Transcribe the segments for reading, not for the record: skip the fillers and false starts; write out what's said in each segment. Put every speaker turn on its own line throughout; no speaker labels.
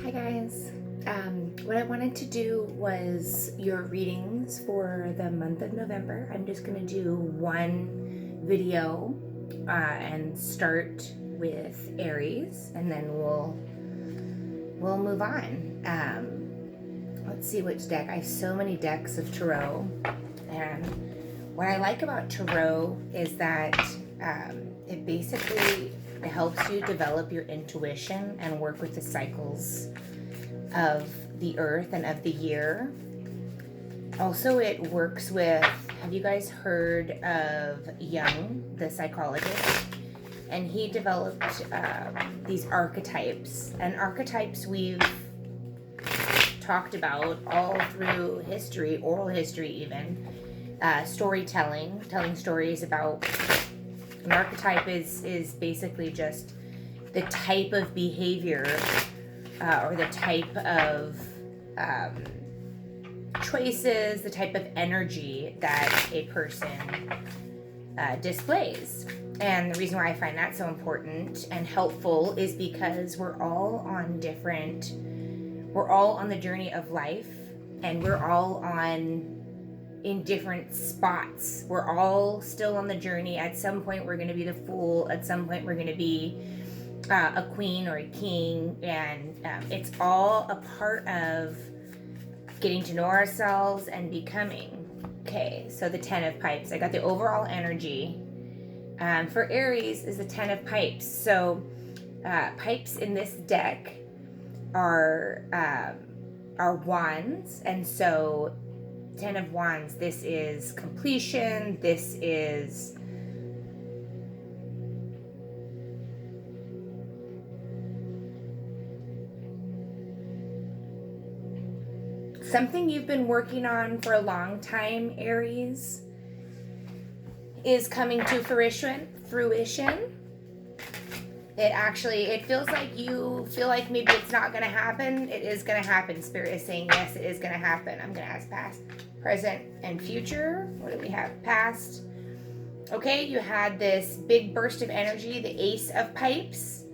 Hi guys. What I wanted to do was your readings for the month of November. I'm just going to do one video and start with Aries, and then we'll move on. Let's see which deck. I have so many decks of tarot, and what I like about tarot is that it basically helps you develop your intuition and work with the cycles of the earth and of the year. Also, it works with, have you guys heard of Jung, the psychologist? And he developed these archetypes. And archetypes we've talked about all through history, oral history even, storytelling, telling stories about. An archetype is basically just the type of behavior or the type of choices, the type of energy that a person displays. And the reason why I find that so important and helpful is because we're all on the journey of life, and we're all in different spots. We're all still on the journey. At some point we're going to be the fool, at some point we're going to be a queen or a king, and it's all a part of getting to know ourselves and becoming. Okay, so the 10 of pipes, I got the overall energy for Aries is the 10 of pipes. So pipes in this deck are wands, and so 10 of wands, this is completion, this is something you've been working on for a long time, Aries, is coming to fruition. It feels like you feel like maybe it's not going to happen. It is going to happen. Spirit is saying yes, it is going to happen. I'm going to ask past, present, and future. What do we have? Past. Okay, you had this big burst of energy, the Ace of Pipes,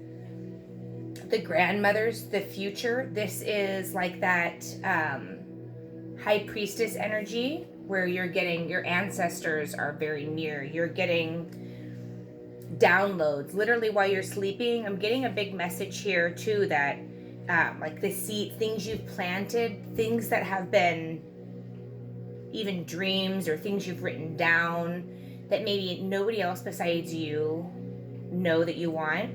the grandmothers, the future. This is like that High Priestess energy where you're getting, your ancestors are very near. You're getting downloads literally while you're sleeping. I'm getting a big message here too that like the seed, things you've planted, things that have been even dreams or things you've written down that maybe nobody else besides you know that you want,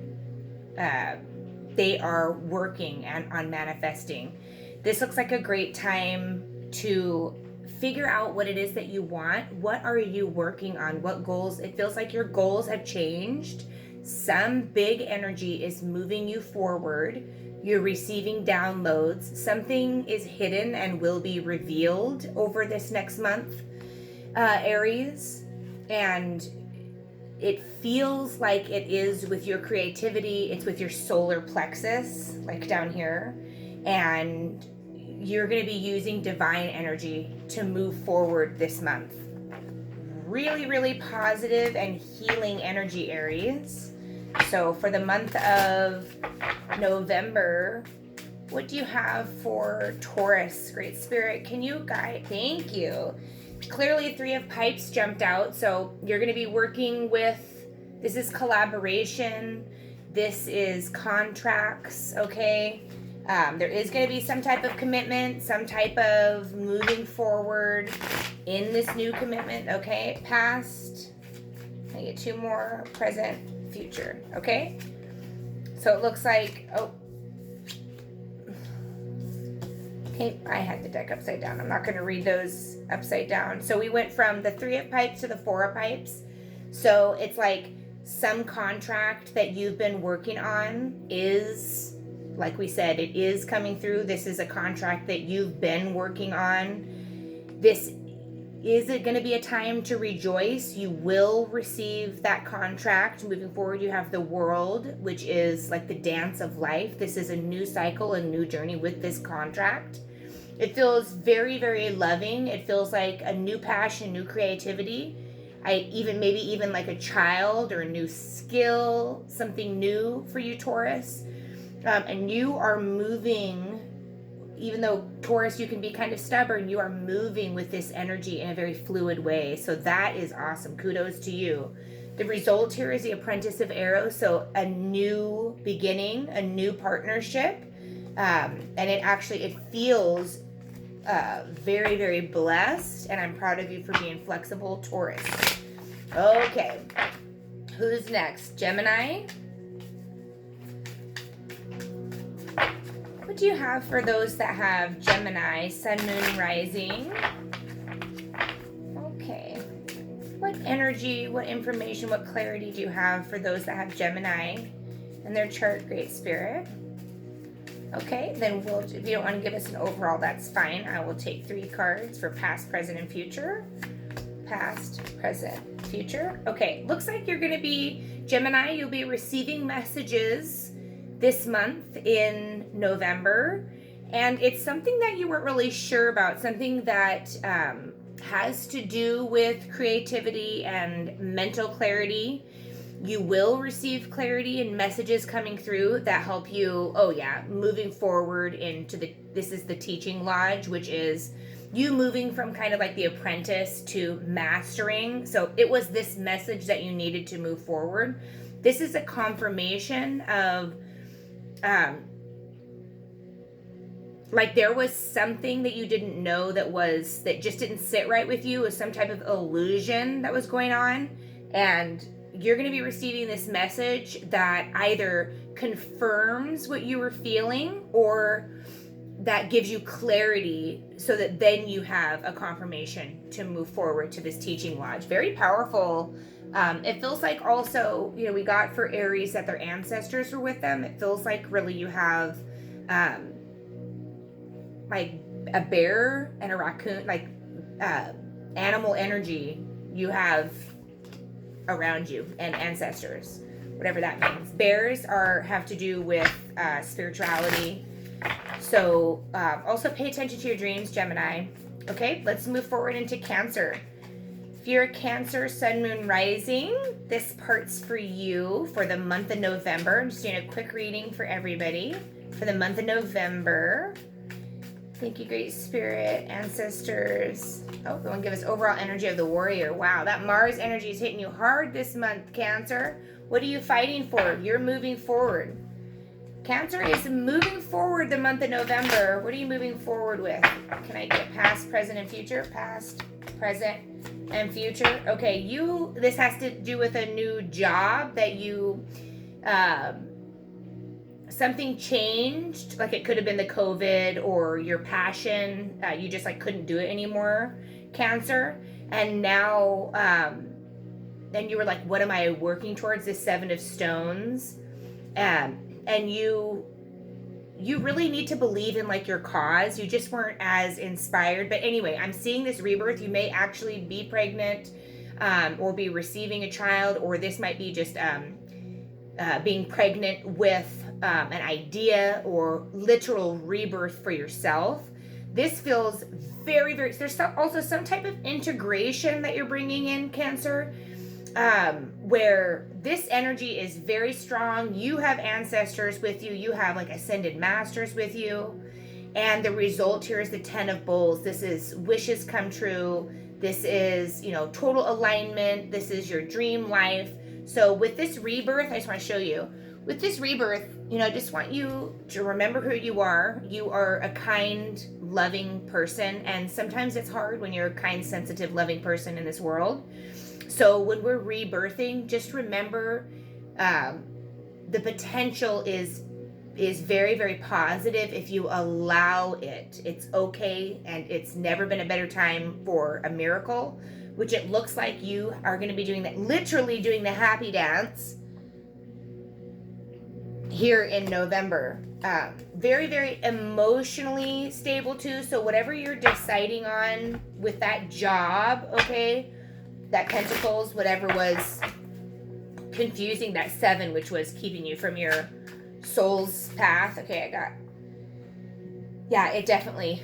they are working on manifesting. This looks like a great time to figure out what it is that you want. What are you working on? What goals? It feels like your goals have changed. Some big energy is moving you forward. You're receiving downloads. Something is hidden and will be revealed over this next month, Aries. And it feels like it is with your creativity. It's with your solar plexus, like down here. And you're going to be using divine energy to move forward this month. Really, really positive and healing energy, Aries. So for the month of November, what do you have for Taurus? Great Spirit, can you guide? Thank you. Clearly 3 of Pipes jumped out. So you're going to be working with, this is collaboration. This is contracts, okay? There is going to be some type of commitment, some type of moving forward in this new commitment, okay? Past, I get 2 more, present, future, okay? So it looks like, okay, I had the deck upside down. I'm not going to read those upside down. So we went from the 3 of Pipes to the 4 of Pipes. So it's like some contract that you've been working on is, like we said, it is coming through. This is a contract that you've been working on. This is it going to be a time to rejoice. You will receive that contract. Moving forward, you have the World, which is like the dance of life. This is a new cycle, a new journey with this contract. It feels very, very loving. It feels like a new passion, new creativity. Maybe even like a child or a new skill, something new for you, Taurus. And you are moving, even though Taurus, you can be kind of stubborn, you are moving with this energy in a very fluid way. So that is awesome. Kudos to you. The result here is the Apprentice of Eros. So a new beginning, a new partnership. And it feels very, very blessed. And I'm proud of you for being flexible, Taurus. Okay. Who's next? Gemini? What do you have for those that have Gemini, Sun, Moon, Rising? Okay. What energy, what information, what clarity do you have for those that have Gemini in their chart, Great Spirit? Okay, then if you don't want to give us an overall, that's fine. I will take 3 cards for past, present, and future. Past, present, future. Okay, looks like you're going to be, Gemini, you'll be receiving messages this month in November. And it's something that you weren't really sure about, something that has to do with creativity and mental clarity. You will receive clarity and messages coming through that help you, moving forward into this is the teaching lodge, which is you moving from kind of like the apprentice to mastering. So it was this message that you needed to move forward. This is a confirmation of, like there was something that you didn't know that just didn't sit right with you, was some type of illusion that was going on. And you're going to be receiving this message that either confirms what you were feeling or that gives you clarity so that then you have a confirmation to move forward to this teaching lodge. Very powerful. It feels like also, we got for Aries that their ancestors were with them. It feels like really you have like a bear and a raccoon, like animal energy you have around you and ancestors, whatever that means. Bears have to do with spirituality. So also pay attention to your dreams, Gemini. Okay, let's move forward into Cancer. If you're a Cancer, Sun, Moon, Rising, this part's for you for the month of November. I'm just doing a quick reading for everybody for the month of November. Thank you, Great Spirit, ancestors. Oh, they want to give us overall energy of the warrior. Wow, that Mars energy is hitting you hard this month, Cancer. What are you fighting for? You're moving forward. Cancer is moving forward the month of November. What are you moving forward with? Can I get past, present, and future? Past, present, and future. Okay, this has to do with a new job that you... something changed, like it could have been the COVID or your passion, you just like couldn't do it anymore, Cancer. And now then you were like, what am I working towards? This 7 of Stones. And you really need to believe in like your cause. You just weren't as inspired. But anyway, I'm seeing this rebirth. You may actually be pregnant or be receiving a child, or this might be just being pregnant with an idea or literal rebirth for yourself. This feels very, very, there's also some type of integration that you're bringing in, Cancer, where this energy is very strong. You have ancestors with you. You have like ascended masters with you. And the result here is the 10 of Bowls. This is wishes come true. This is, total alignment. This is your dream life. So with this rebirth, I just want to show you. With this rebirth, I just want you to remember who you are. You are a kind, loving person. And sometimes it's hard when you're a kind, sensitive, loving person in this world. So when we're rebirthing, just remember the potential is very, very positive if you allow it. It's okay, and it's never been a better time for a miracle, which it looks like you are going to be doing that, literally doing the happy dance here in November. Very, very emotionally stable too. So whatever you're deciding on with that job, okay, that Pentacles, whatever was confusing, that 7, which was keeping you from your soul's path. Okay, it definitely,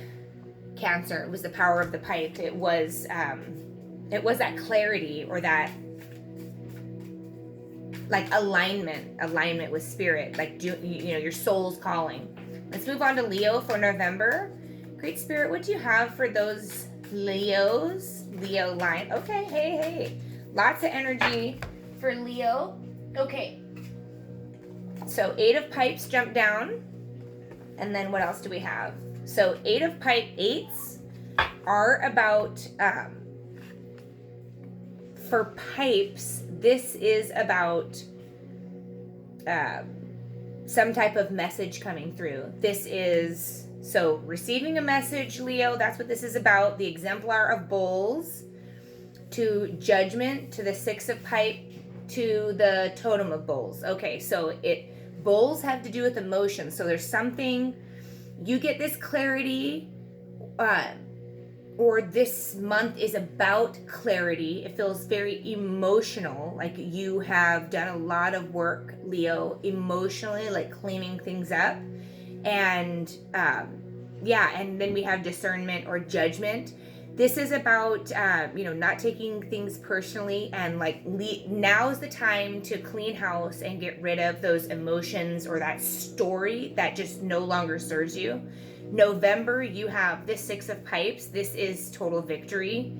Cancer, it was the power of the pipe. It was that clarity, or that like alignment with spirit, like your soul's calling. Let's move on to Leo for November. Great Spirit, what do you have for those Leos? Leo line. Okay, hey. Lots of energy for Leo. Okay. So 8 of Pipes jump down. And then what else do we have? So 8 of Eights are about, for pipes, this is about some type of message coming through. This is, so receiving a message, Leo, that's what this is about. The Exemplar of Bowls to Judgment, to the 6 of Pipe, to the Totem of Bowls. Okay, so bowls have to do with emotion. So there's something, you get this clarity, or this month is about clarity. It feels very emotional, like you have done a lot of work, Leo, emotionally, like cleaning things up. And and then we have discernment or judgment. This is about not taking things personally, and like now's the time to clean house and get rid of those emotions or that story that just no longer serves you. November, you have this 6 of Pipes. This is total victory.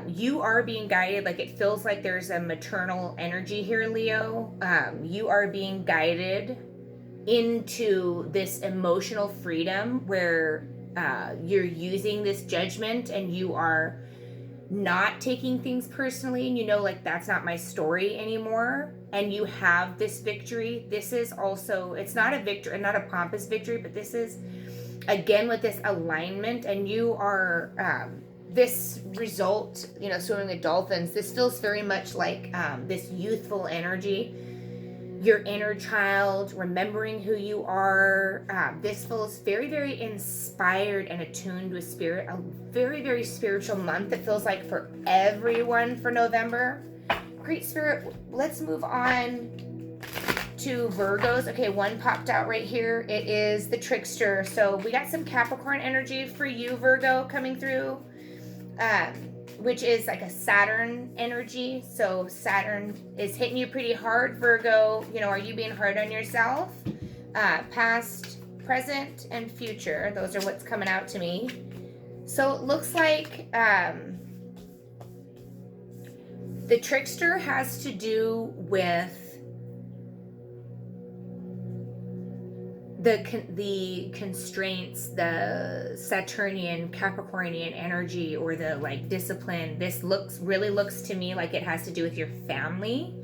You are being guided, like it feels like there's a maternal energy here, Leo. You are being guided into this emotional freedom where you're using this judgment and you are not taking things personally, and like that's not my story anymore, and you have this victory. This is also, it's not a victory, not a pompous victory, but this is again with this alignment, and you are this result, swimming with dolphins, this feels very much like this youthful energy, your inner child, remembering who you are. This feels very, very inspired and attuned with spirit. A very, very spiritual month, it feels like, for everyone for November. Great Spirit, let's move on to Virgos. Okay, one popped out right here. It is the Trickster. So we got some Capricorn energy for you, Virgo, coming through. Which is like a Saturn energy. So Saturn is hitting you pretty hard, Virgo. Are you being hard on yourself? Past, present, and future. Those are what's coming out to me. So it looks like the Trickster has to do with the constraints, the Saturnian, Capricornian energy, or the like discipline. This really looks to me like it has to do with your family.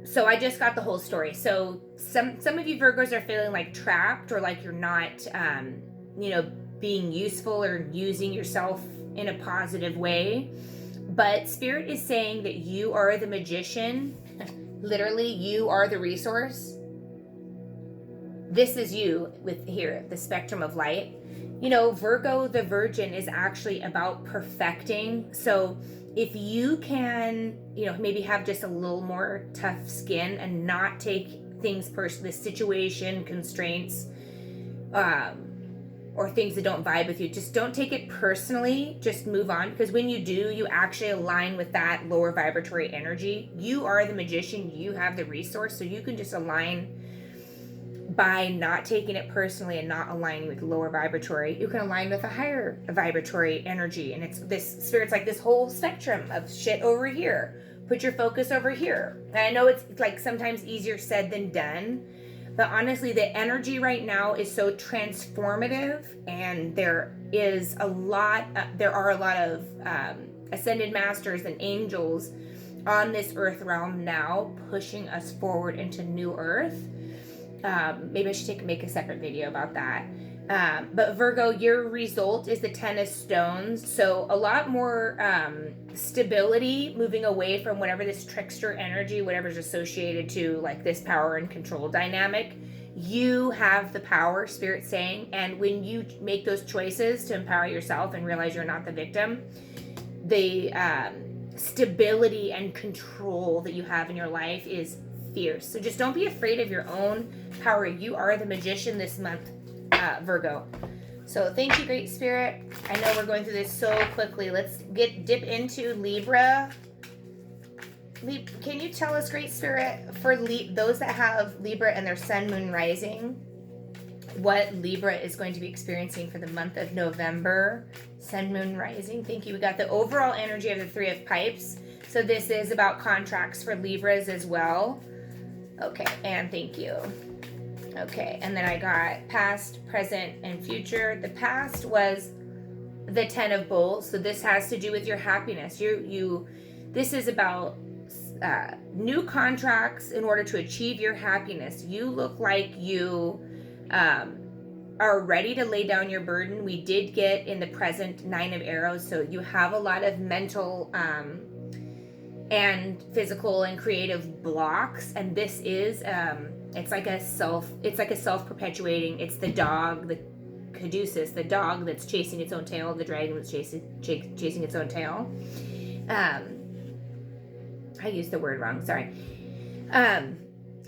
So I just got the whole story. So some of you Virgos are feeling like trapped, or like you're not, being useful or using yourself in a positive way. But Spirit is saying that you are the magician. Literally, you are the resource. This is you with here, the spectrum of light. Virgo, the Virgin, is actually about perfecting. So if you can, maybe have just a little more tough skin and not take things personally, the situation, constraints, or things that don't vibe with you, just don't take it personally. Just move on, because when you do, you actually align with that lower vibratory energy. You are the magician. You have the resource, so you can just align by not taking it personally and not aligning with lower vibratory. You can align with a higher vibratory energy, and it's this Spirit's like this whole spectrum of shit over here. Put your focus over here. And I know it's like sometimes easier said than done, but honestly, the energy right now is so transformative, and there are a lot of ascended masters and angels on this earth realm now, pushing us forward into new earth. Maybe I should make a separate video about that. But Virgo, your result is the 10 of Stones. So a lot more stability, moving away from whatever this trickster energy, whatever's associated to like this power and control dynamic. You have the power, Spirit saying, and when you make those choices to empower yourself and realize you're not the victim, the stability and control that you have in your life is fierce. So just don't be afraid of your own power. You are the magician this month, Virgo. So thank you, Great Spirit. I know we're going through this so quickly. Let's dip into Libra. Can you tell us, Great Spirit, for those that have Libra and their Sun, Moon, Rising, what Libra is going to be experiencing for the month of November? Sun, Moon, Rising. Thank you. We got the overall energy of the Three of Pipes. So this is about contracts for Libras as well. Okay, and thank you. Okay, and then I got past, present, and future. The past was the Ten of Bowls. So this has to do with your happiness. This is about new contracts in order to achieve your happiness. You look like you are ready to lay down your burden. We did get in the present Nine of Arrows, so you have a lot of mental and physical and creative blocks, and this is it's like a self-perpetuating. It's the dog, the caduceus, the dog that's chasing its own tail, the dragon that's chasing its own tail. I used the word wrong, sorry.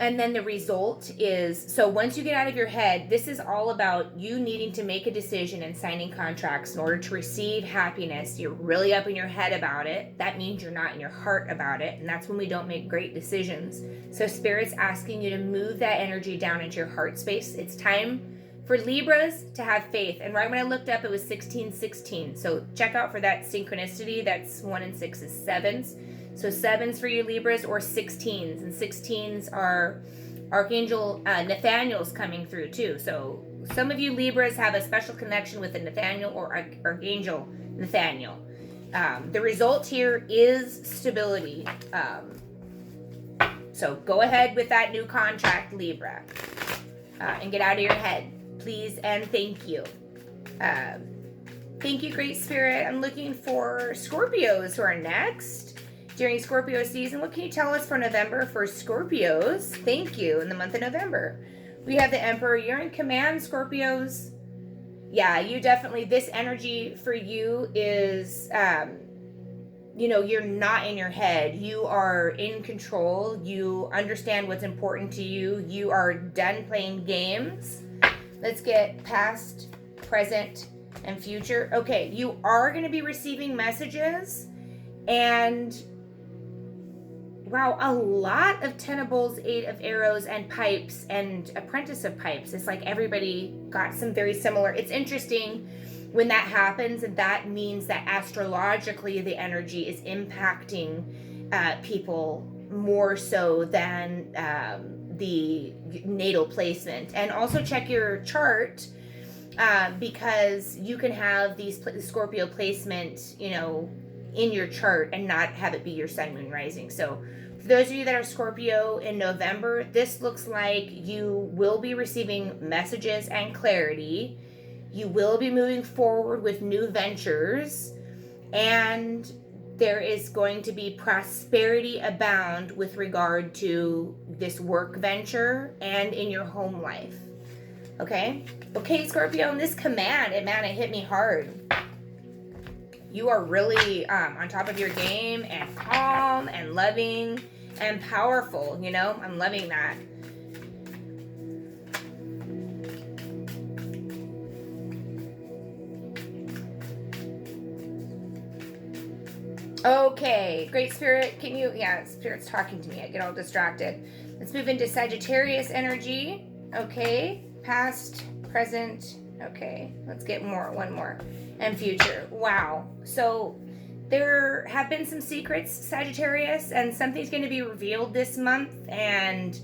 And then the result is, so once you get out of your head, this is all about you needing to make a decision and signing contracts in order to receive happiness. You're really up in your head about it. That means you're not in your heart about it. And that's when we don't make great decisions. So Spirit's asking you to move that energy down into your heart space. It's time for Libras to have faith. And right when I looked up, it was 1616. So check out for that synchronicity. That's 1 and 6 is 7s. So 7s for you Libras, or 16s. And 16s are Archangel Nathaniel's coming through too. So some of you Libras have a special connection with the Nathaniel or Archangel Nathaniel. The result here is stability. So go ahead with that new contract, Libra. And get out of your head, please and thank you. Thank you, Great Spirit. I'm looking for Scorpios who are next. During Scorpio season, what can you tell us for November for Scorpios? Thank you. In the month of November, we have the Emperor. You're in command, Scorpios. Yeah, you definitely, this energy for you is, you're not in your head. You are in control. You understand what's important to you. You are done playing games. Let's get past, present, and future. Okay, you are going to be receiving messages, and wow, a lot of Ten of Bowls, 8 of Arrows, and Pipes, and Apprentice of Pipes. It's like everybody got some very similar. It's interesting when that happens, and that means that astrologically the energy is impacting people more so than the natal placement. And also check your chart, because you can have these Scorpio placement, in your chart and not have it be your Sun, Moon, Rising. So for those of you that are Scorpio in November, this looks like you will be receiving messages and clarity. You will be moving forward with new ventures, and there is going to be prosperity abound with regard to this work venture and in your home life. Okay, Scorpio, in this command, it hit me hard. You are really on top of your game and calm and loving and powerful, I'm loving that. Okay, Great Spirit, Spirit's talking to me. I get all distracted. Let's move into Sagittarius energy. Okay, past, present. Okay, let's get one more. And future. Wow. So there have been some secrets, Sagittarius, and something's going to be revealed this month, and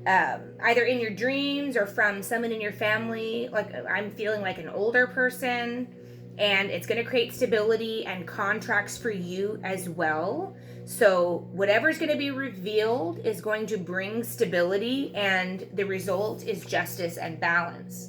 either in your dreams or from someone in your family. Like, I'm feeling like an older person, and it's going to create stability and contracts for you as well. So whatever's going to be revealed is going to bring stability, and the result is justice and balance.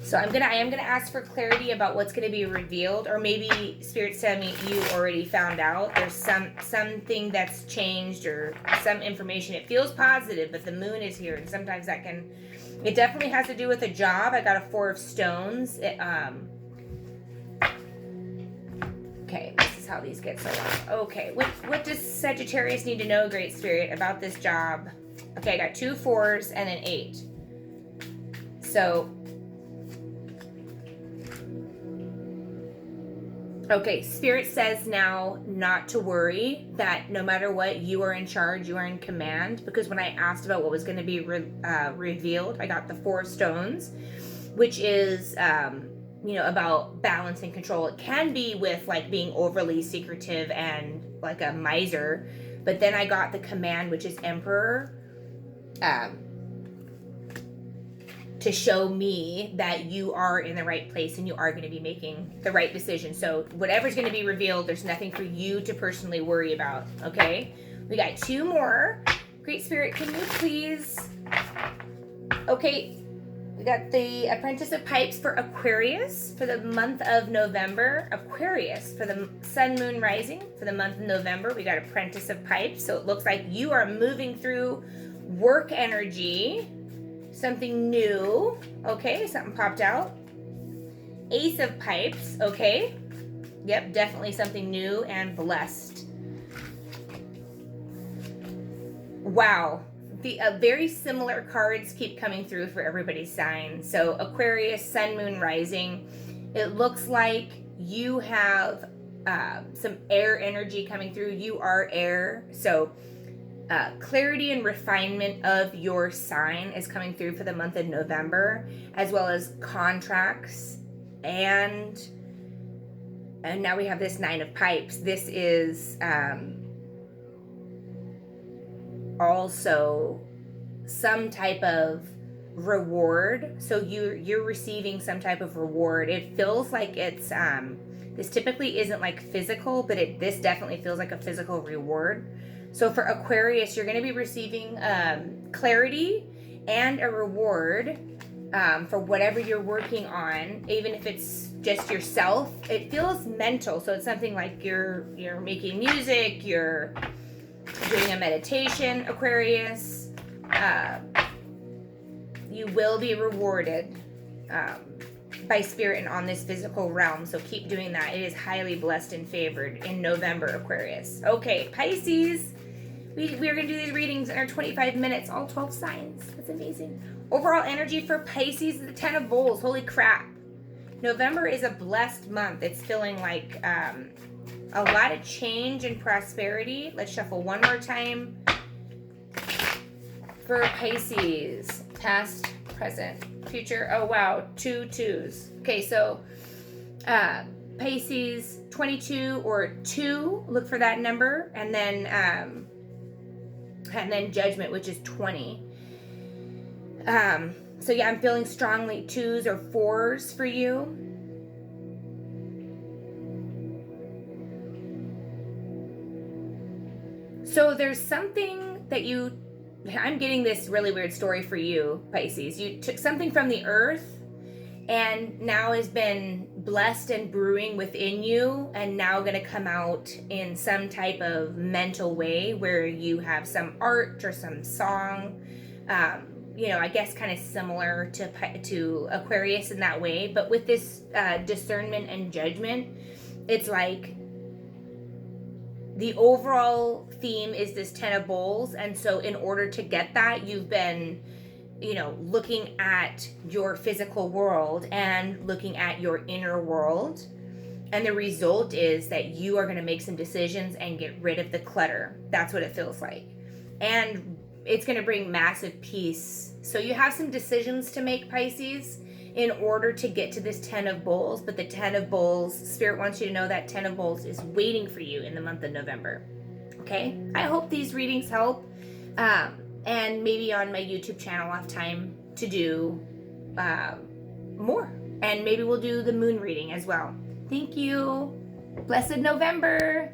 So I am gonna ask for clarity about what's gonna be revealed, or maybe Spirit said me you already found out. There's something that's changed or some information. It feels positive, but the moon is here, and sometimes it definitely has to do with a job. I got a 4 of Stones. Okay, this is how these get so long. Okay, what does Sagittarius need to know, Great Spirit, about this job? Okay, I got 2 4s and an 8. So Okay, Spirit says now not to worry, that no matter what, you are in charge, you are in command. Because when I asked about what was going to be revealed, I got the 4 stones, which is, about balance and control. It can be with like being overly secretive and like a miser. But then I got the command, which is Emperor. To show me that you are in the right place and you are going to be making the right decision. So whatever's going to be revealed, there's nothing for you to personally worry about. Okay, we got 2 more. Great Spirit, can you please? Okay, we got the Apprentice of Pipes for Aquarius for the month of November. Aquarius for the Sun, Moon, Rising for the month of November. We got Apprentice of Pipes. So it looks like you are moving through work energy. Something new. Okay, something popped out. Ace of Pipes. Okay. Yep, definitely something new and blessed. Wow. The very similar cards keep coming through for everybody's sign. So Aquarius, Sun, Moon, Rising. It looks like you have some air energy coming through. You are air. So clarity and refinement of your sign is coming through for the month of November, as well as contracts, and now we have this 9 of Pipes. This is also some type of reward. So you're receiving some type of reward. It feels like it's this typically isn't like physical, but this definitely feels like a physical reward. So for Aquarius, you're going to be receiving clarity and a reward for whatever you're working on, even if it's just yourself. It feels mental, so it's something like you're making music, you're doing a meditation, Aquarius. You will be rewarded by Spirit and on this physical realm, so keep doing that. It is highly blessed and favored in November, Aquarius. Okay, Pisces. We are going to do these readings in our 25 minutes, all 12 signs. That's amazing. Overall energy for Pisces, the 10 of Bowls. Holy crap. November is a blessed month. It's feeling like a lot of change and prosperity. Let's shuffle one more time. For Pisces, past, present, future. Oh, wow. 2 2s. Okay, so Pisces, 22 or 2. Look for that number. And then Judgment, which is 20. So yeah, I'm feeling strongly 2s or 4s for you. So there's something that I'm getting this really weird story for you, Pisces. You took something from the earth and now has been blessed and brewing within you, and now going to come out in some type of mental way where you have some art or some song, I guess kind of similar to Aquarius in that way. But with this discernment and judgment, it's like the overall theme is this 10 of Bowls, and so in order to get that, you've been looking at your physical world and looking at your inner world. And the result is that you are going to make some decisions and get rid of the clutter. That's what it feels like. And it's going to bring massive peace. So you have some decisions to make, Pisces, in order to get to this 10 of Bowls. But the 10 of Bowls, Spirit wants you to know that 10 of Bowls is waiting for you in the month of November. Okay? I hope these readings help. And maybe on my YouTube channel I'll have time to do more. And maybe we'll do the moon reading as well. Thank you. Blessed November.